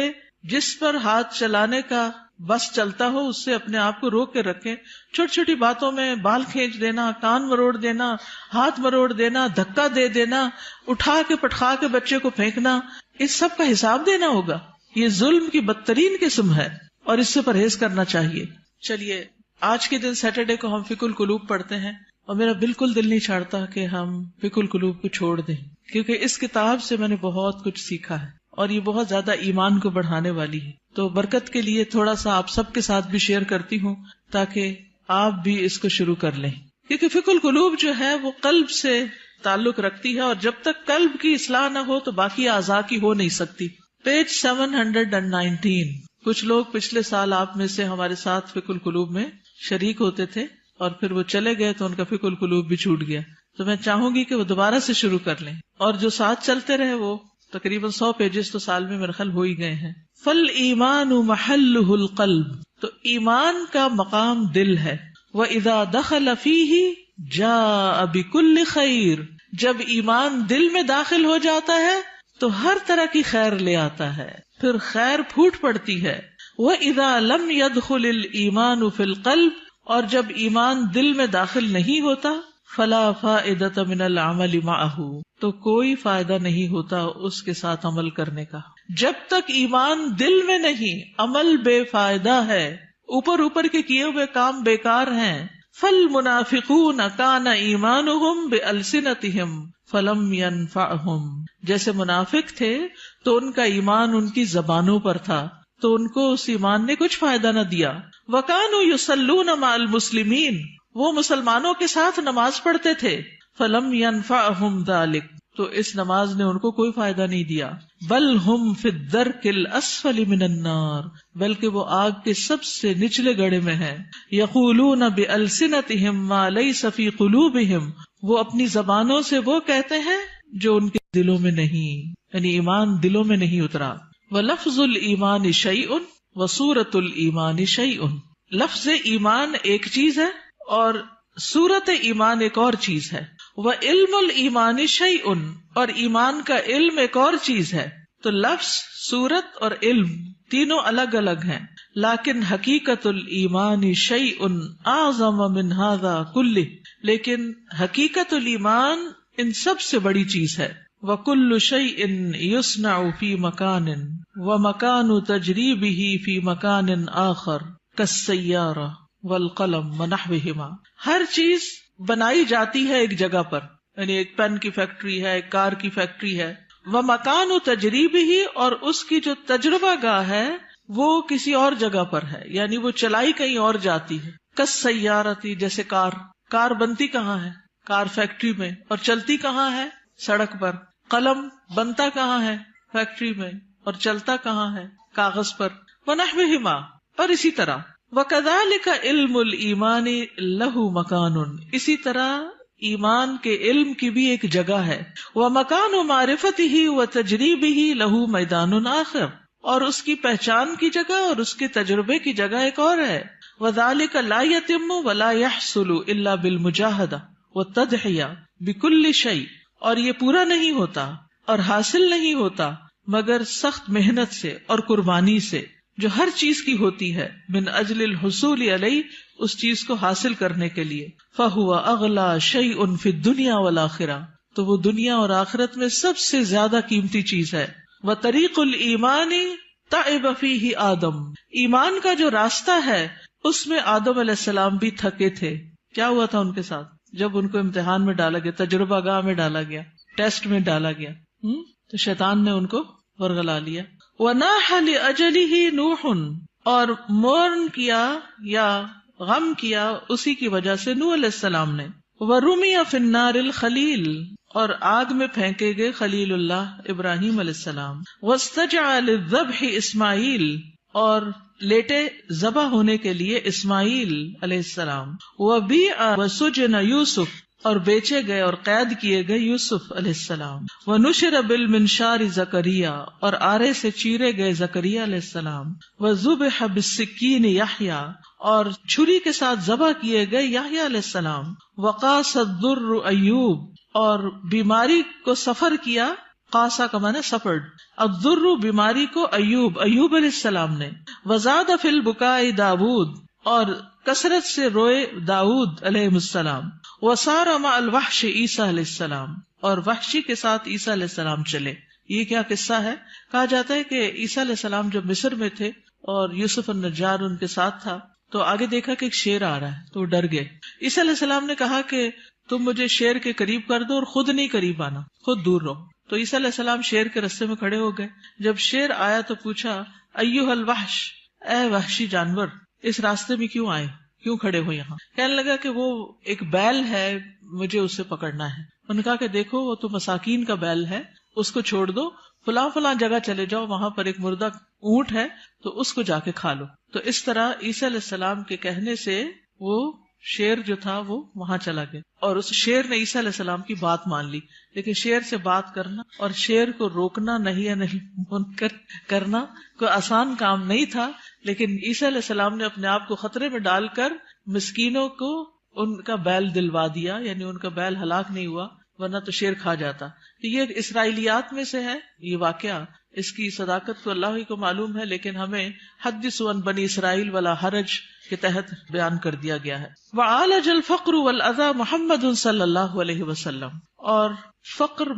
جس پر ہاتھ چلانے کا بس چلتا ہو اس سے اپنے آپ کو روک کے رکھیں. چھوٹی چھوٹی باتوں میں بال کھینچ دینا، کان مروڑ دینا، ہاتھ مروڑ دینا، دھکا دے دینا، اٹھا کے پٹخا کے بچے کو پھینکنا، اس سب کا حساب دینا ہوگا. یہ ظلم کی بدترین قسم ہے اور اس سے پرہیز کرنا چاہیے. چلیے آج کے دن سیٹرڈے کو ہم فقہ القلوب پڑھتے ہیں، اور میرا بالکل دل نہیں چاہتا کہ ہم فقہ القلوب کو چھوڑ دیں، کیونکہ اس کتاب سے میں نے بہت کچھ سیکھا ہے اور یہ بہت زیادہ ایمان کو بڑھانے والی ہے. تو برکت کے لیے تھوڑا سا آپ سب کے ساتھ بھی شیئر کرتی ہوں تاکہ آپ بھی اس کو شروع کر لیں، کیونکہ فقہ القلوب جو ہے وہ قلب سے تعلق رکھتی ہے، اور جب تک قلب کی اصلاح نہ ہو تو باقی اعضاء کی ہو نہیں سکتی. پیج 719. کچھ لوگ پچھلے سال آپ میں سے ہمارے ساتھ فقہ القلوب میں شریک ہوتے تھے اور پھر وہ چلے گئے تو ان کا فقہ القلوب بھی چھوٹ گیا. تو میں چاہوں گی کہ وہ دوبارہ سے شروع کر لیں، اور جو ساتھ چلتے رہے وہ تقریباً 100 پیجز تو سال میں میرے خیال ہو ہی گئے ہیں. فَالْإِيمَانُ مَحَلُّهُ الْقَلْبُ، تو ایمان کا مقام دل ہے. وَإِذَا دَخَلَ فِيهِ جَاءَ بِكُلِّ خَيْرٍ، جب ایمان دل میں داخل ہو جاتا ہے تو ہر طرح کی خیر لے آتا ہے، پھر خیر پھوٹ پڑتی ہے. وَإِذَا لَمْ يَدْخُلِ الْإِيمَانُ فِي الْقَلْبِ، اور جب ایمان دل میں داخل نہیں ہوتا فَلَا فَائِدَةَ مِنَ الْعَمَلِ مَعَهُ، تو کوئی فائدہ نہیں ہوتا اس کے ساتھ عمل کرنے کا. جب تک ایمان دل میں نہیں عمل بے فائدہ ہے، اوپر اوپر کے کیے ہوئے کام بیکار ہیں. فَالْمُنَافِقُونَ كَانَ إِيمَانُهُمْ بِأَلْسِنَتِهِمْ فَلَمْ يَنْفَعْهُمْ، جیسے منافق تھے تو ان کا ایمان ان کی زبانوں پر تھا تو ان کو اس ایمان نے کچھ فائدہ نہ دیا. وَكَانُوا يُصَلُّونَ مَعَ الْمُسْلِمِينَ، وہ مسلمانوں کے ساتھ نماز پڑھتے تھے. فَلَمْ يَنْفَعْهُمْ ذَلِكَ، تو اس نماز نے ان کو کوئی فائدہ نہیں دیا. بل ہم فی الدرک الاسفل من النار، بلکہ وہ آگ کے سب سے نچلے گڑھے میں ہیں. یقولون بألسنتہم ما لیس فی قلوبہم، وہ اپنی زبانوں سے وہ کہتے ہیں جو ان کے دلوں میں نہیں، یعنی ایمان دلوں میں نہیں اترا. وَلَفْظُ الْإِيمَانِ شَيْءٌ وَصُورَةُ الْإِيمَانِ شَيْءٌ، لفظ ایمان ایک چیز ہے اور صورت ایمان ایک اور چیز ہے. وَعِلْمُ الْإِيمَانِ شَيْءٌ، اور ایمان کا علم ایک اور چیز ہے. تو لفظ، صورت اور علم تینوں الگ الگ ہیں. لیکن حقیقت الایمان شیء اعظم من ھذا کلہ، لیکن حقیقت الایمان ان سب سے بڑی چیز ہے. وَكُلُّ شَيْءٍ يُصْنَعُ فِي مَكَانٍ وَمَكَانُ تَجْرِيبِهِ فِي مَكَانٍ آخر كَالسَّيَّارَةِ وَالْقَلَمِ وَنَحْوِهِمَا، ہر چیز بنائی جاتی ہے ایک جگہ پر، یعنی ایک پین کی فیکٹری ہے، ایک کار کی فیکٹری ہے. وَمَكَانُ تَجْرِيبِهِ، اور اس کی جو تجربہ گاہ ہے وہ کسی اور جگہ پر ہے، یعنی وہ چلائی کہیں اور جاتی ہے. کس سیارتی، جیسے کار بنتی کہاں ہے؟ کار فیکٹری میں، اور چلتی کہاں ہے؟ سڑک پر. قلم بنتا کہاں ہے؟ فیکٹری میں، اور چلتا کہاں ہے؟ کاغذ پر. ونحوہما، اور اسی طرح. وَكَذَلِكَ عِلْمُ الْإِيمَانِ لَهُ مَكَانٌ، اسی طرح ایمان کے علم کی بھی ایک جگہ ہے. وَمَكَانُ مَعْرِفَتِهِ وَتَجْرِيبِهِ لَهُ مَيْدَانٌ آخر، اور اس کی پہچان کی جگہ اور اس کے تجربے کی جگہ ایک اور ہے. وَذَلِكَ لَا يَتِمُّ وَلَا يَحْصُلُ إِلَّا بِالْمُجَاهَدَةِ وَالتَّضْحِيَةِ بِكُلِّ شَيْءٍ، اور یہ پورا نہیں ہوتا اور حاصل نہیں ہوتا مگر سخت محنت سے اور قربانی سے، جو ہر چیز کی ہوتی ہے، من اجل الحصول علیہ، اس چیز کو حاصل کرنے کے لیے. فَهُوَ أَغْلَى شَيْءٌ فِي الدُّنْيَا وَالْآخِرَةِ، تو وہ دنیا اور آخرت میں سب سے زیادہ قیمتی چیز ہے. وَطَرِيقُ الْإِيمَانِ تَعِبَ فِيهِ آدم، ایمان کا جو راستہ ہے اس میں آدم علیہ السلام بھی تھکے تھے. کیا ہوا تھا ان کے ساتھ؟ جب ان کو امتحان میں ڈالا گیا، تجربہ گاہ میں ڈالا گیا، ٹیسٹ میں ڈالا گیا، تو شیطان نے ان کو ورغلا لیا. وَنَاحَ لِأَجَلِهِ نُوحٌ، اور مورن کیا یا غم کیا اسی کی وجہ سے نوح علیہ السلام نے. وَرُمِيَ فِي النَّارِ الْخَلِيلِ، اور آگ میں پھینکے گئے خلیل اللہ ابراہیم علیہ السلام. وَاسْتَجَعَ لِلذَّبْحِ اسماعیل، اور لیٹے ذبح ہونے کے لیے اسماعیل علیہ السلام. وَبِيعَ وَسُجِنَ یوسف، اور بیچے گئے اور قید کیے گئے یوسف علیہ السلام. وَنُشِرَ بِالْمِنشَارِ زکریا، اور آرے سے چیرے گئے زکریا علیہ السلام. وَذُبِحَ بِالسِّكِّينِ یحییٰ، اور چھری کے ساتھ ذبح کیے گئے یحییٰ علیہ السلام. وَقَاسَ الضُّرُّ ایوب، اور بیماری کو سفر کیا، قاسا کا معنی سفرڈ، الضر بیماری کو ایوب علیہ السلام نے. وزاد فی البکاء داود، اور کثرت سے روئے داود علیہ السلام. وسار مع الوحش عیسیٰ علیہ السلام، اور وحشی کے ساتھ عیسیٰ علیہ السلام چلے. یہ کیا قصہ ہے؟ کہا جاتا ہے کہ عیسیٰ علیہ السلام جب مصر میں تھے اور یوسف النجار ان کے ساتھ تھا، تو آگے دیکھا کہ ایک شیر آ رہا ہے تو وہ ڈر گئے. عیسیٰ علیہ السلام نے کہا کہ تم مجھے شیر کے قریب کر دو اور خود نہیں قریب آنا، خود دور رہو. تو عیسیٰ علیہ السلام شیر کے رستے میں کھڑے ہو گئے. جب شیر آیا تو پوچھا، ایھا الوحش، اے وحشی جانور، اس راستے میں کیوں آئے، کیوں کھڑے ہو یہاں؟ کہنے لگا کہ وہ ایک بیل ہے، مجھے اسے پکڑنا ہے. انہوں نے کہا کہ دیکھو وہ تو مساکین کا بیل ہے، اس کو چھوڑ دو، فلاں جگہ چلے جاؤ، وہاں پر ایک مردہ اونٹ ہے تو اس کو جا کے کھا لو. تو اس طرح عیسیٰ علیہ السلام کے کہنے سے وہ شیر جو تھا وہ وہاں چلا گیا، اور اس شیر نے عیسیٰ علیہ السلام کی بات مان لی. لیکن شیر سے بات کرنا اور شیر کو روکنا نہیں منکر کرنا کوئی آسان کام نہیں تھا. لیکن عیسیٰ علیہ السلام نے اپنے آپ کو خطرے میں ڈال کر مسکینوں کو ان کا بیل دلوا دیا، یعنی ان کا بیل ہلاک نہیں ہوا، ورنہ تو شیر کھا جاتا. تو یہ اسرائیلیات میں سے ہے یہ واقعہ. اس کی صداقت تو اللہ ہی کو معلوم ہے، لیکن ہمیں حدثوا عن بنی اسرائیل ولا حرج کے تحت بیان کر دیا گیا ہے. وعالج الفقر والاذى محمد صلی اللہ علیہ وسلم، اور فقر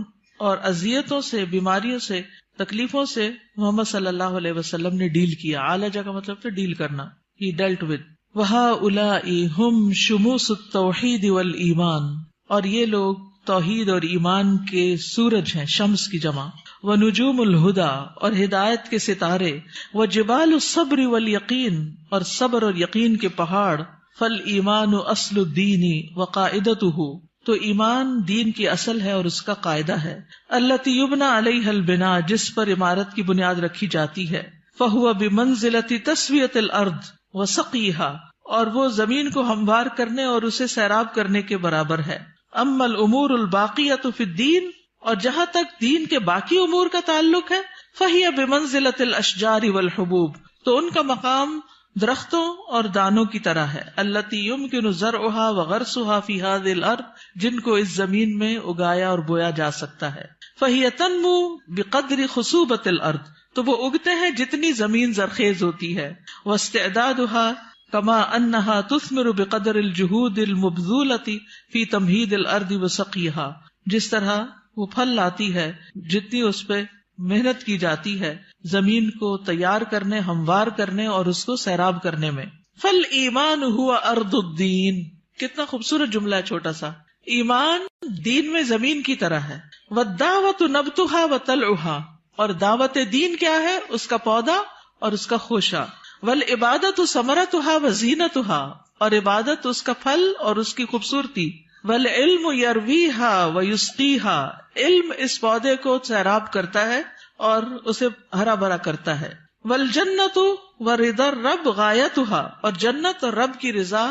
اور اذیتوں سے، بیماریوں سے، تکلیفوں سے محمد صلی اللہ علیہ وسلم نے ڈیل کیا. عالجہ کا مطلب ہے ڈیل کرنا. He dealt with. وَهَؤُلَاءِ هُمْ شُمُوسُ التَّوْحِيدِ وَالْإِيمَانِ، اور یہ لوگ توحید اور ایمان کے سورج ہیں، شمس کی جمع. وَنُجُومُ الْهُدَى، اور ہدایت کے ستارے. وَجِبَالُ الصَّبْرِ وَالْيَقِينِ، اور صبر اور یقین کے پہاڑ. فَالْإِيمَانُ أَصْلُ الدِّينِ وَقَاعِدَتُهُ، تو ایمان دین کی اصل ہے اور اس کا قاعدہ ہے. الَّتِي يُبْنَى عَلَيْهَا الْبِنَاءُ، جس پر عمارت کی بنیاد رکھی جاتی ہے. فَهُوَ بِمَنزِلَةِ تَسْوِيَةِ الْأَرْضِ وَسَقْيِهَا، اور وہ زمین کو ہموار کرنے اور اسے سیراب کرنے کے برابر ہے. اما الامور الباقیۃ فی الدین، اور جہاں تک دین کے باقی امور کا تعلق ہے، فہی بمنزلۃ الاشجار والحبوب، تو ان کا مقام درختوں اور دانوں کی طرح ہے. التی یمکن زرعها وغرسها فی هذه الارض، جن کو اس زمین میں اگایا اور بویا جا سکتا ہے. فہی تنمو بقدر خصوبۃ الارض، تو وہ اگتے ہیں جتنی زمین زرخیز ہوتی ہے. واستعدادها کما انہا تثمر بقدر الجہود المبذولۃ فی تمہید الارض وسقیها، جس طرح وہ پھل لاتی ہے جتنی اس پہ محنت کی جاتی ہے زمین کو تیار کرنے، ہموار کرنے اور اس کو سیراب کرنے میں. فالایمان هو ارض الدین، کتنا خوبصورت جملہ ہے چھوٹا سا. ایمان دین میں زمین کی طرح ہے. والدعوۃ نبتها وطلعها، اور دعوت دین کیا ہے؟ اس کا پودا اور اس کا خوشہ. والعبادت ثمرتها وزینتها، اور عبادت اس کا پھل اور اس کی خوبصورتی. والعلم یرویها ویسقیها، علم اس پودے کو سیراب کرتا ہے اور اسے ہرا بھرا کرتا ہے. والجنت ورضا الرب غایتها، اور جنت اور رب کی رضا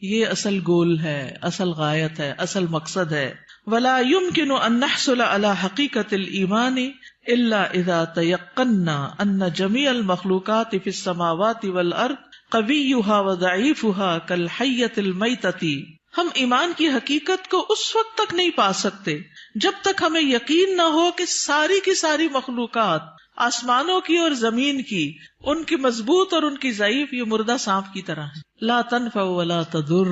یہ اصل گول ہے، اصل غایت ہے، اصل مقصد ہے. ولا يمكن ان نحصل على حقيقة الإيمان الا اذا تيقنا ان جميع المخلوقات في السماوات والارض قويها وضعيفها كالحية الميتة. ہم ایمان کی حقیقت کو اس وقت تک نہیں پا سکتے جب تک ہمیں یقین نہ ہو کہ ساری کی ساری مخلوقات، آسمانوں کی اور زمین کی، ان کی مضبوط اور ان کی ضعیف یہ مردہ سانپ کی طرح ہے. لا تنفع ولا تضر،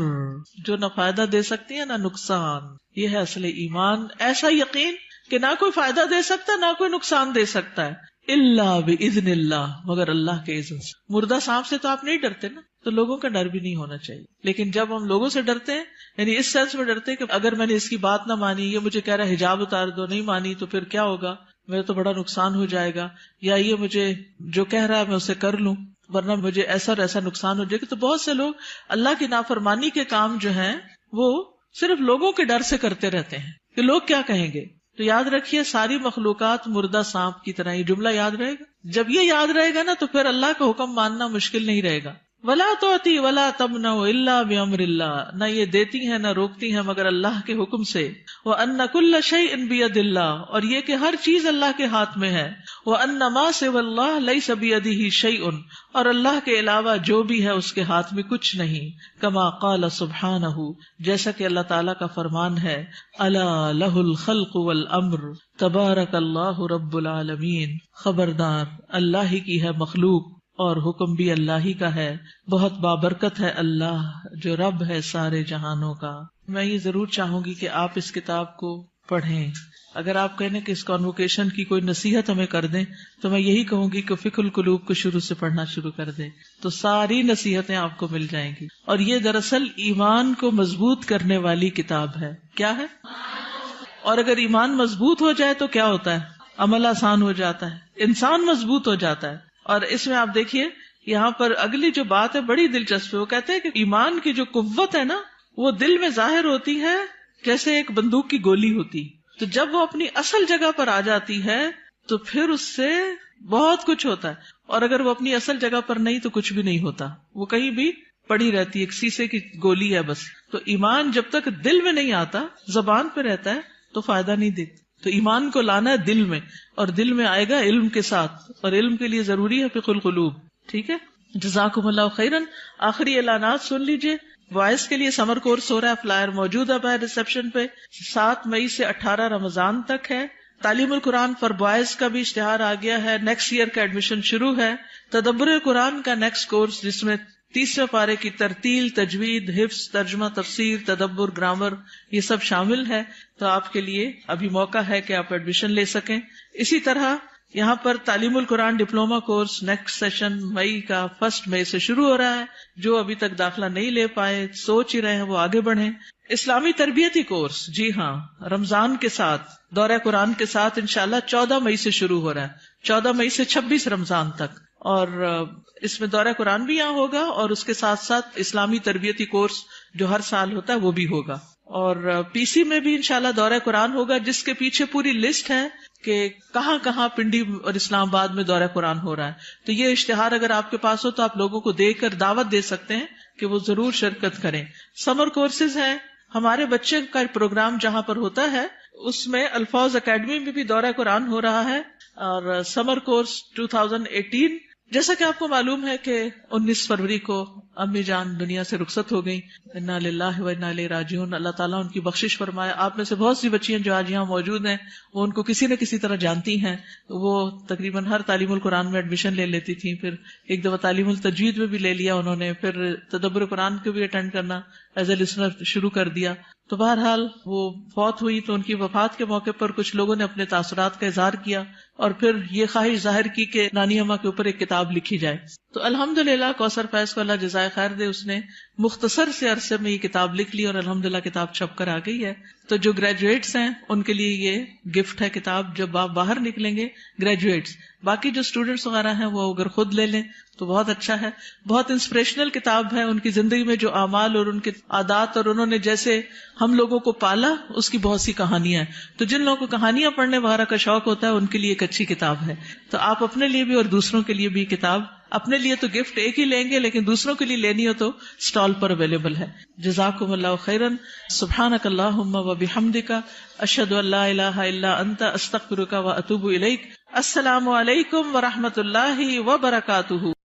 جو نہ فائدہ دے سکتی ہے نہ نقصان. یہ ہے اصل ایمان، ایسا یقین کہ نہ کوئی فائدہ دے سکتا نہ کوئی نقصان دے سکتا ہے، الا باذن اللہ، مگر اللہ کے اذن سے. مردہ سانپ سے تو آپ نہیں ڈرتے نا، تو لوگوں کا ڈر بھی نہیں ہونا چاہیے. لیکن جب ہم لوگوں سے ڈرتے ہیں، یعنی اس سینس میں ڈرتے ہیں کہ اگر میں نے اس کی بات نہ مانی، یہ مجھے کہہ رہا ہے حجاب اتار دو، نہیں مانی تو پھر کیا ہوگا، میرا تو بڑا نقصان ہو جائے گا، یا یہ مجھے جو کہہ رہا ہے میں اسے کر لوں ورنہ مجھے ایسا اور ایسا نقصان ہو جائے گا. تو بہت سے لوگ اللہ کی نافرمانی کے کام جو ہیں وہ صرف لوگوں کے ڈر سے کرتے رہتے ہیں کہ لوگ کیا کہیں گے. تو یاد رکھیے ساری مخلوقات مردہ سانپ کی طرح. یہ جملہ یاد رہے گا. جب یہ یاد رہے گا نا تو پھر اللہ کا حکم ماننا مشکل نہیں رہے گا. ولا تعطی ولا تمنع الا بامر اللہ، نہ یہ دیتی ہیں نہ روکتی ہیں مگر اللہ کے حکم سے. وان کل شیء بید اللہ، اور یہ کہ ہر چیز اللہ کے ہاتھ میں ہے. وان ما سوى اللہ لیس بیدہ شیء، اور اللہ کے علاوہ جو بھی ہے اس کے ہاتھ میں کچھ نہیں. کما قال سبحانہ، جیسا کہ اللہ تعالیٰ کا فرمان ہے، الا لہ الخلق والامر تبارک اللہ رب العالمین. خبردار، اللہ ہی کی ہے مخلوق اور حکم بھی اللہ ہی کا ہے. بہت بابرکت ہے اللہ جو رب ہے سارے جہانوں کا. میں یہ ضرور چاہوں گی کہ آپ اس کتاب کو پڑھیں. اگر آپ کہنے کہ اس کانوکیشن کی کوئی نصیحت ہمیں کر دیں تو میں یہی کہوں گی کہ فقہ القلوب کو شروع سے پڑھنا شروع کر دیں تو ساری نصیحتیں آپ کو مل جائیں گی. اور یہ دراصل ایمان کو مضبوط کرنے والی کتاب ہے. کیا ہے؟ اور اگر ایمان مضبوط ہو جائے تو کیا ہوتا ہے؟ عمل آسان ہو جاتا ہے، انسان مضبوط ہو جاتا ہے. اور اس میں آپ دیکھیے یہاں پر اگلی جو بات ہے بڑی دلچسپ ہے. وہ کہتے ہیں کہ ایمان کی جو قوت ہے نا وہ دل میں ظاہر ہوتی ہے جیسے ایک بندوق کی گولی ہوتی. تو جب وہ اپنی اصل جگہ پر آ جاتی ہے تو پھر اس سے بہت کچھ ہوتا ہے. اور اگر وہ اپنی اصل جگہ پر نہیں تو کچھ بھی نہیں ہوتا، وہ کہیں بھی پڑی رہتی ہے، ایک شیشے کی گولی ہے بس. تو ایمان جب تک دل میں نہیں آتا، زبان پہ رہتا ہے تو فائدہ نہیں دیتا. تو ایمان کو لانا ہے دل میں، اور دل میں آئے گا علم کے ساتھ، اور علم کے لیے ضروری ہے فقہ القلوب. ٹھیک ہے، جزاکم اللہ خیرن. آخری اعلانات سن لیجئے. وائس کے لیے سمر کورس ہو رہا ہے، فلائر موجود ہے باہر ریسپشن پہ. 7 مئی سے 18 رمضان تک ہے. تعلیم القرآن فار بوائز کا بھی اشتہار آ گیا ہے، نیکسٹ ایئر کا ایڈمیشن شروع ہے. تدبر قرآن کا نیکسٹ کورس جس میں 30ویں پارے کی ترتیل، تجوید، حفظ، ترجمہ، تفسیر، تدبر، گرامر یہ سب شامل ہے. تو آپ کے لیے ابھی موقع ہے کہ آپ ایڈمیشن لے سکیں. اسی طرح یہاں پر تعلیم القرآن ڈپلوما کورس نیکسٹ سیشن مئی کا 1 مئی سے شروع ہو رہا ہے. جو ابھی تک داخلہ نہیں لے پائے، سوچ ہی رہے ہیں، وہ آگے بڑھیں. اسلامی تربیتی کورس، جی ہاں، رمضان کے ساتھ دورہ قرآن کے ساتھ انشاءاللہ 14 مئی سے شروع ہو رہا ہے، 14 مئی سے 26 رمضان تک. اور اس میں دورہ قرآن بھی یہاں ہوگا اور اس کے ساتھ ساتھ اسلامی تربیتی کورس جو ہر سال ہوتا ہے وہ بھی ہوگا. اور پی سی میں بھی انشاءاللہ دورہ قرآن ہوگا جس کے پیچھے پوری لسٹ ہے کہ کہاں کہاں پنڈی اور اسلام آباد میں دورہ قرآن ہو رہا ہے. تو یہ اشتہار اگر آپ کے پاس ہو تو آپ لوگوں کو دے کر دعوت دے سکتے ہیں کہ وہ ضرور شرکت کریں. سمر کورسز ہیں ہمارے بچے کا پروگرام جہاں پر ہوتا ہے اس میں الفاظ اکیڈمی میں بھی دورہ قرآن ہو رہا ہے. اور سمر کورس 2018 جیسا کہ آپ کو معلوم ہے کہ 19 فروری کو امی جان دنیا سے رخصت ہو گئی. انا للہ و انا الیہ راجعون. اللہ تعالیٰ ان کی بخشش فرمائے. آپ میں سے بہت سی بچیاں جو آج یہاں موجود ہیں وہ ان کو کسی نہ کسی طرح جانتی ہیں. وہ تقریباً ہر تعلیم القرآن میں ایڈمیشن لے لیتی تھیں، پھر ایک دفعہ تعلیم التجوید میں بھی لے لیا انہوں نے، پھر تدبر قرآن کو بھی اٹینڈ کرنا ایز اے لسنر شروع کر دیا. تو بہرحال وہ فوت ہوئی تو ان کی وفات کے موقع پر کچھ لوگوں نے اپنے تاثرات کا اظہار کیا اور پھر یہ خواہش ظاہر کی کہ نانی اماں کے اوپر ایک کتاب لکھی جائے. تو الحمدللہ کوثر فیض کو اللہ جزائے خیر دے، اس نے مختصر سے عرصے میں یہ کتاب لکھ لی اور الحمدللہ کتاب چھپ کر آ گئی ہے. تو جو گریجویٹس ہیں ان کے لیے یہ گفٹ ہے کتاب، جب آپ باہر نکلیں گے گریجویٹس. باقی جو اسٹوڈینٹس وغیرہ ہیں وہ اگر خود لے لیں تو بہت اچھا ہے. بہت انسپریشنل کتاب ہے، ان کی زندگی میں جو اعمال اور ان کے عادات اور انہوں نے جیسے ہم لوگوں کو پالا اس کی بہت سی کہانیاں ہیں. تو جن لوگوں کو کہانیاں پڑھنے وغیرہ کا شوق ہوتا ہے ان کے لیے ایک اچھی کتاب ہے. تو آپ اپنے لیے بھی اور دوسروں کے لیے بھی کتاب، اپنے لیے تو گفٹ ایک ہی لیں گے لیکن دوسروں کے لیے لینی ہو تو اسٹال پر اویلیبل ہے. جزاکم اللہ خیرا. سبحانک اللہم و بحمدک، اشہد ان لا الہ الا انت، استغفرک و اتوب الیک. السلام علیکم و رحمۃ اللہ وبرکاتہ.